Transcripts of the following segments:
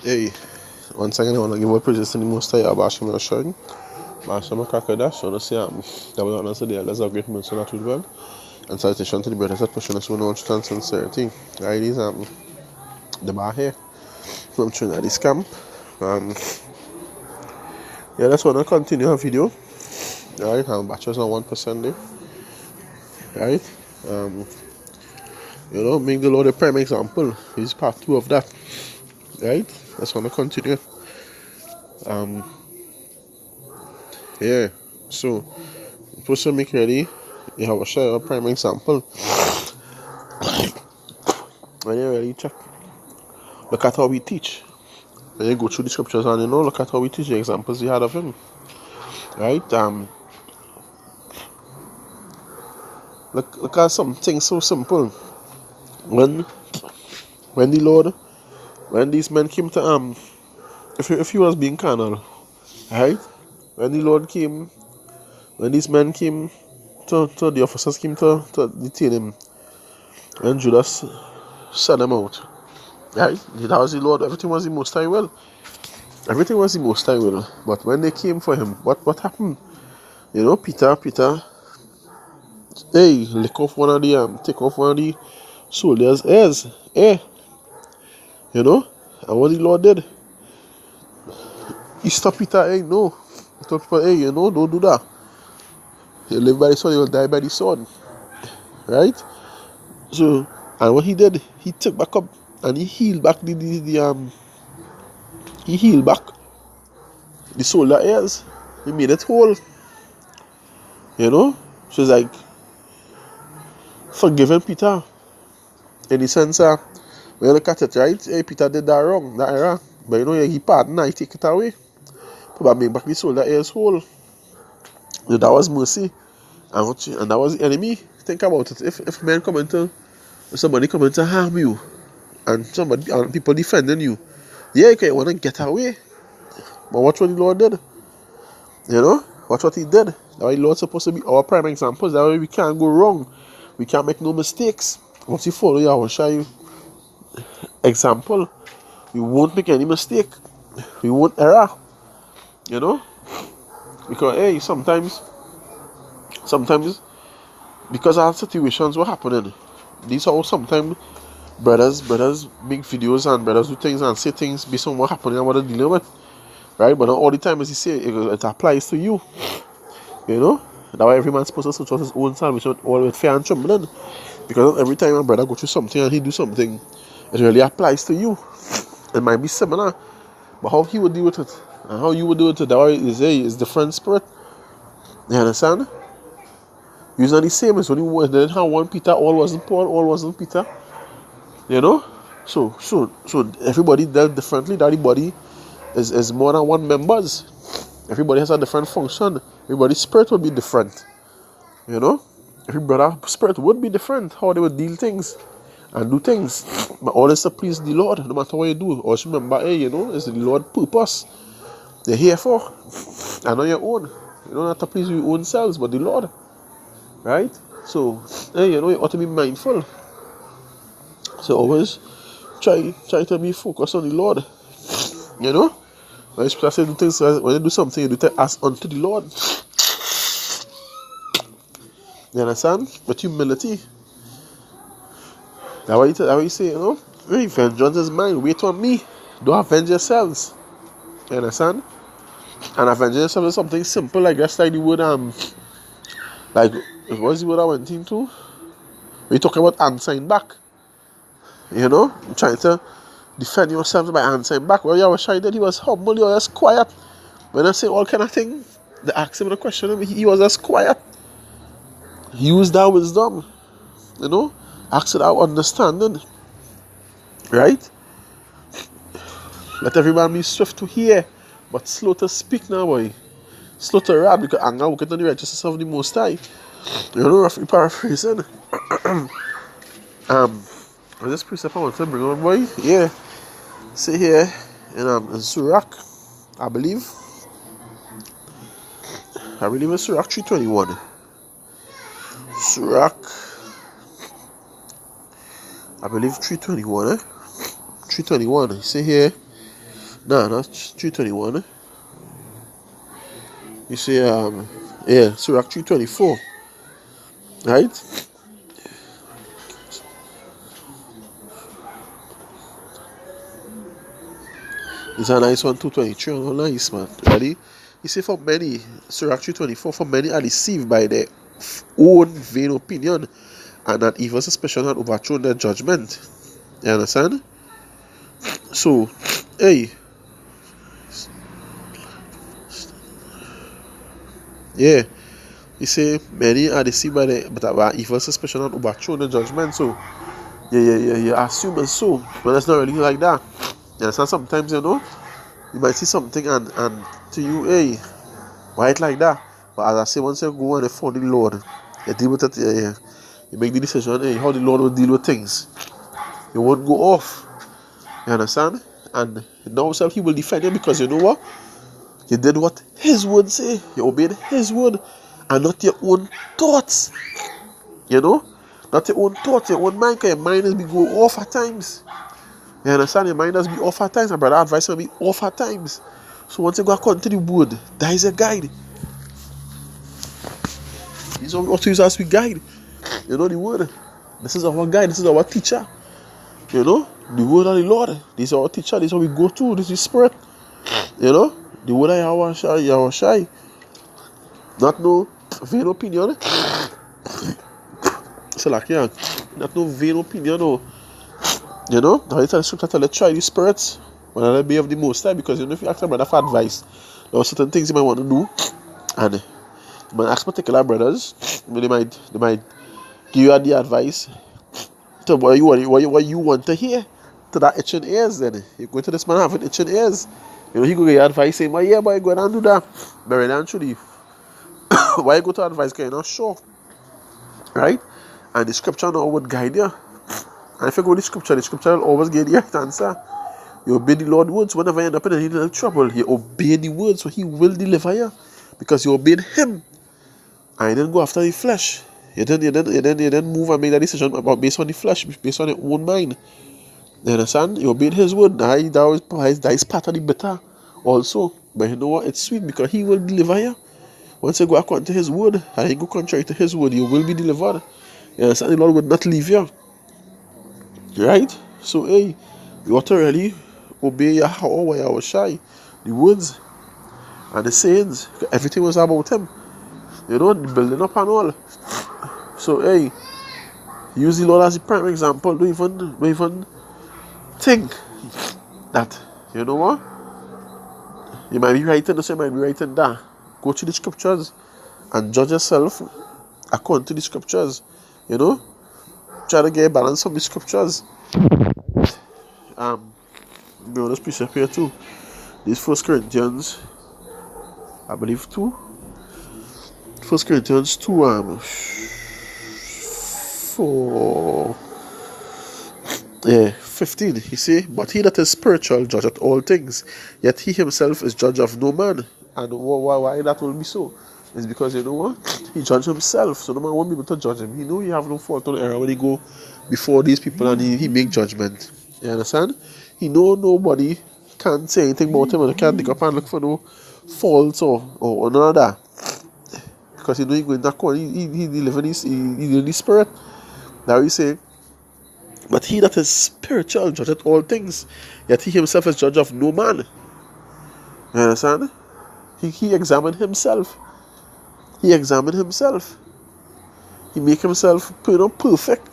Hey, once again, I want to give all praises to the Most High, Abashim Rashad, Basham Kakadash, so let's see, that was honestly the elders of great men, so that was well. And salutation to the brothers that pushing us with no truth and sincerity. Right, is the bar here from Trinidad's camp. And yeah, that's want to continue our video. Right, bachelors on 1% there. Right, make the Lord a prime example. He's part 2 of that. Right, that's want to continue. Yeah, so, first to make ready, you have a share a prime example. When you really check, look at how we teach. When you go through the scriptures and look at how we teach the examples we had of him. Right? Look at something so simple. When the Lord, when these men came to if he was being carnal, right? When the Lord came, when these men came to the officers came to detain him, when Judas sent him out, right? That was the Lord. Everything was the Most High will. Everything was the Most High will. But when they came for him, what happened? Peter, hey, take off one of the soldiers' ears, and what the Lord did, he stopped Peter, hey, no, he told people, hey, don't do that. You live by the sword, you will die by the sword, right? So, and what he did, he took back up and he healed back he healed back the soldier ears. He made it whole, So it's like forgiving Peter in the sense that when you look at it, right? Hey, Peter did that wrong, that era. But he pardoned and he take it away. But make back the soldier ears whole. So that was mercy. And that was the enemy. Think about it. If men if somebody come to harm you, and people defending you, yeah, okay, you want to get away. But watch what the Lord did. Watch what he did. That way the Lord's supposed to be our prime examples. That way we can't go wrong. We can't make no mistakes. Once you follow Yahushua example, we won't make any mistake. We won't error. Because hey, sometimes because our situations were happening. These are sometimes brothers make videos and brothers do things and say things based on what happening and what they're dealing with. Right? But not all the time as you say it applies to you. That way every man's supposed to search out his own salvation all with fear and trembling. Because every time a brother go through something and he do something, it really applies to you. It might be similar, but how he would deal with it and how you would do it, that way is different spirit. You understand? You're not the same as when you didn't have one Peter, all wasn't Paul, all wasn't Peter. So everybody dealt differently. That the body is more than one members. Everybody has a different function. Everybody's spirit would be different. Every brother spirit would be different, how they would deal things and do things. But all is to please the Lord, no matter what you do. Also remember, hey, it's the Lord's purpose they're here for. And on your own. You don't have to please your own selves, but the Lord. Right? So, hey, you ought to be mindful. So always try to be focused on the Lord. When you say do things, when you do something, you do to ask unto the Lord. You understand? With humility. That's why you say, hey, vengeance is mine. Wait on me. Don't avenge yourselves. You understand? And avenging yourself is something simple, like just like the word like what's the word I went into? We talk about answering back. Trying to defend yourself by answering back. Well, Yahushua did, he was humble, he was just quiet. When I say all kind of thing, they asked him the question, he was just quiet. He used that wisdom, asked that understanding. Right? Let everyone be swift to hear, but slow to speak now, boy. Slow to wrath, because anger worketh on the righteousness of the Most High. Roughly paraphrasing. This precept I want to bring on, boy. Yeah. See here in Sirach, I believe it's Sirach 321. Sirach, I believe 321. 321. See here, No, not 321. You see, yeah, Sirach 324, right? It's a nice one, 223. Oh, nice, man. Ready? You see, for many, Sirach 324, for many are deceived by their own vain opinion, and that evil suspicion had overthrown their judgment. You understand? So, hey, yeah. You say many are deceived by the but by evil suspicion and overthrown the judgment. So you assume it's so, but it's not really like that. You understand? Sometimes you might see something and to you, hey, why it like that? But as I say, once you go and you follow the Lord, you deal with it. You make the decision. Hey, how the Lord will deal with things. You won't go off. You understand? And now self He will defend you because you know what? You did what His word say. You obeyed His word and not your own thoughts. You know? Not your own thoughts, your own mind, because your mind has been going off at times. You understand? Your mind has been off at times. My brother advice will be off at times. So once you go according to the word, that is a guide. This is what we use as we guide. You know the word. This is our guide, this is our teacher. You know? The word of the Lord. This is our teacher, this is what we go to, this is spirit. You know? The word of Yahweh. Not no vain opinion. So like not no vain opinion or you know, now you tell the scripture to try the spirits when I be of the most time, because you know if you ask a brother for advice, there are certain things you might want to do, and you might ask particular brothers, they might give you the advice to what you want to hear to that itching ears. Then you go to this man having itching ears, you know he go get advice saying, well, yeah, boy, go and do that. But really and truly, why you go to advice? Because you're not sure, right? And the scripture now would guide you. And if you go to the scripture will always give you the right answer. You obey the Lord's words. Whenever you end up in any little trouble, you obey the words, so He will deliver you. Because you obeyed Him. And you didn't go after the flesh. You didn't move and make that decision about based on the flesh, based on your own mind. You understand? You obeyed His word. That is part of the better also. But you know what? It's sweet because He will deliver you. Once you go according to His word, and you go contrary to His word, you will be delivered. You understand? The Lord will not leave you. Right? So, hey, you ought to really obey Yahweh Shai, the words and the sayings. Everything was about Him. You know, the building up and all. So, hey, use the Lord as a prime example. Don't even think that, you know what? You might be writing this, you might be writing that. Go to the scriptures and judge yourself according to the scriptures. You know? Try to get a balance from the scriptures. Be honest, precept here too. This 1 Corinthians, I believe 2. 1 Corinthians 2, 4, 15. He say, but he that is spiritual judgeth all things, yet he himself is judge of no man. And why that will be so? It's because you know what? He judged himself, so no man won't be able to judge him. He know he have no fault or error when he go before these people and he make judgment. You understand? He know nobody can't say anything about him and he can't dig up and look for no faults or none of that. Because he know he go in that corner, he live in the spirit. Now he say, but he that is spiritual judgeth all things, yet he himself is judge of no man. You understand? He examined himself. He examined himself. He make himself perfect.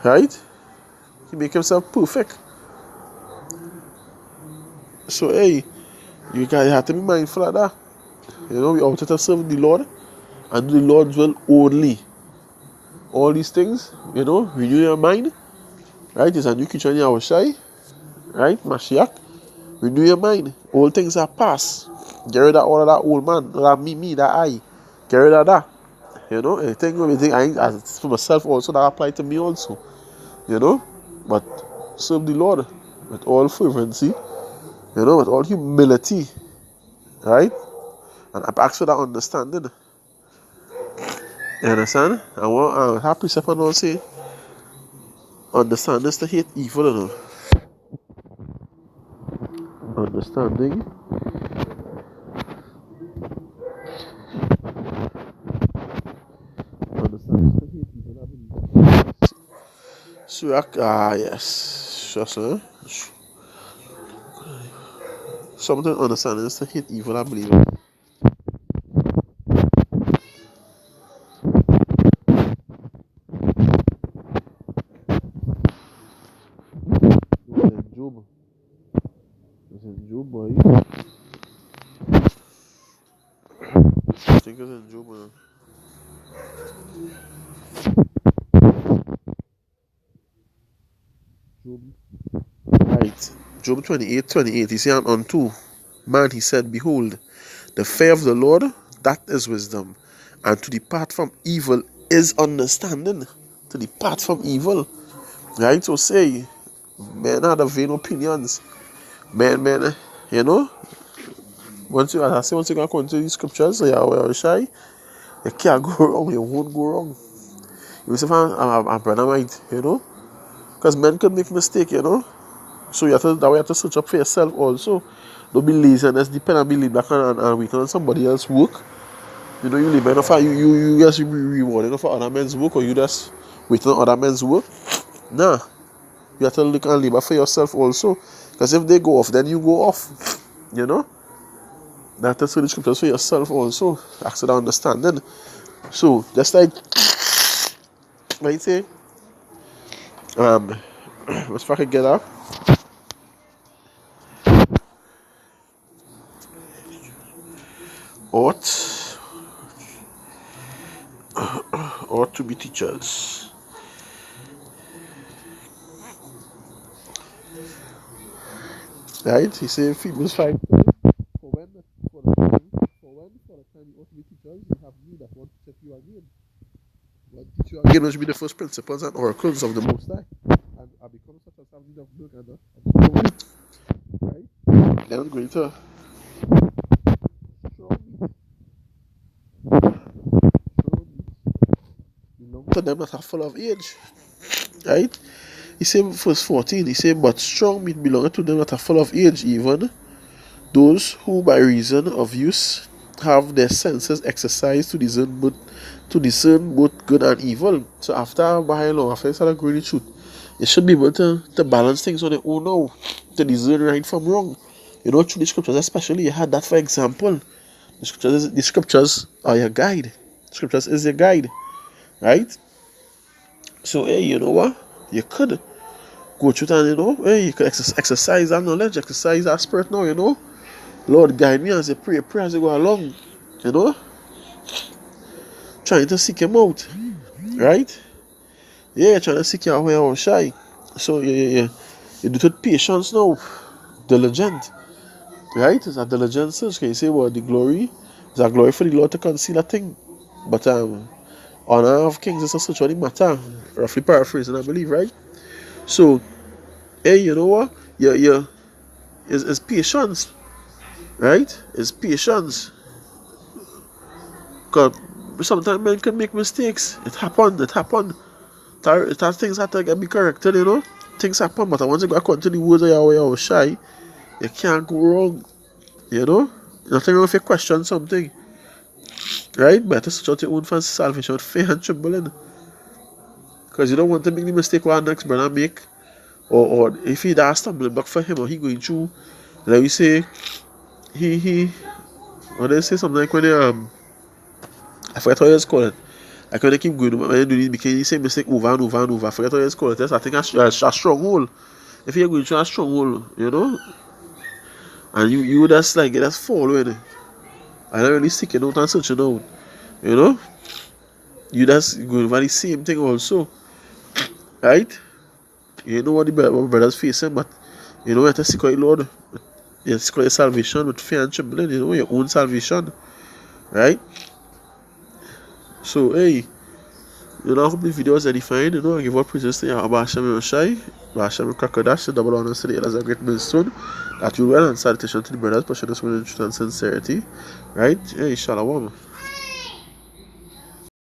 Right? He make himself perfect. So hey, you have to be mindful of that. You know, we ought to serve the Lord and do the Lord's will only. All these things, you know, renew your mind. Right? It's a new creature in Yahweh Shai. Right? Mashiach. Renew your mind. All things are past. Get rid of all of that old man, that me, that I. Get rid of that. You know, everything I for myself also, that apply to me also. You know, but serve the Lord with all fervency, you know, with all humility, right? And I ask for that understanding. You understand? I want happy step and all say, understand this to hate evil, you know. understanding. Understanding to hate evil, I believe. Surak, yes. Just, something understanding is to hate evil, I believe. Job. It's in Job, boy. I think it's in Job, man. Job. Right. Job 28:28. He said, unto man he said, behold, the fear of the Lord, that is wisdom. And to depart from evil is understanding. To depart from evil. Right? So say, men have the vain opinions. Man, you know, once you go according to the scriptures, so you're shy, you can't go wrong, you won't go wrong. You say, I'm brother might, you know, because men could make mistake, you know. So you have to search up for yourself also. Don't be lazy and just depend on being back and wait on somebody else's work. You know, you live enough for you just be rewarded for other men's work, or you just wait on other men's work. Nah. You have to look and labor for yourself also. Because if they go off, then you go off. You know? You have to study the scriptures for yourself also. That's the understanding. So, just like I say, let's fucking get up. Ought to be teachers. Right? He said Hebrews 5. For when for the time you ought to be teachers, you have me that want to teach you again. What teach you again which be the first principles and oracles of the Most High. And I become such as have need of milk and of meat. Right? Then I'm going to show belong to them that are full of age. Right? He said verse 14, he said, but strong meat belongeth to them that are full of age, even those who by reason of use have their senses exercised to discern both good and evil. So after by long, after you start growing the truth, you should be able to balance things on your own now, to discern right from wrong. You know, through the scriptures especially, you had that for example. The scriptures are your guide. The scriptures is your guide. Right? So hey, you know what? You could go through it and you know, hey, you could exercise that knowledge, exercise that spirit now, you know. Lord, guide me as I pray as I go along, you know. Trying to seek him out, right? Yeah, trying to seek him out shy. So you do it with patience now, diligent, right? It's a diligent search. Can you say, well, the glory is a glory for the Lord to conceal a thing, but honor of kings is a such a matter. Roughly paraphrasing, I believe, right? So, hey, you know what? It's patience, right? It's patience. Because sometimes men can make mistakes. It happened. Things have to be corrected, you know. Things happen, but once you go according to the words of Yahweh shy, you can't go wrong, you know. Nothing wrong if you question something, right? Better search out your own for salvation with fear and trembling. Because you don't want to make the mistake what next brother make. Or if he does stumbling back for him, or he going through, like we say, or they say something like when they, I forget how it's called it. Like when they keep going, when they do this, because the same mistake over and over and over. I forget how it's called it. I think a stronghold. If you're going through a stronghold, you know, and you just like get us following it. I don't really sticking out and searching out, you know. You just going over the same thing also, right? You know what the brothers facing, but you know you have to seek out the Lord. You have to seek out your salvation with fear and trembling, you know, your own salvation, right? So hey, you know, I hope the video was edifying, you know. I give all praises to Yahweh Hashem Yoshai, Hashem Krakadosh, the double honors to the elders, a great millstone, that you well, and salutation to the brothers, pushing us with truth and sincerity, right? Hey, shalom.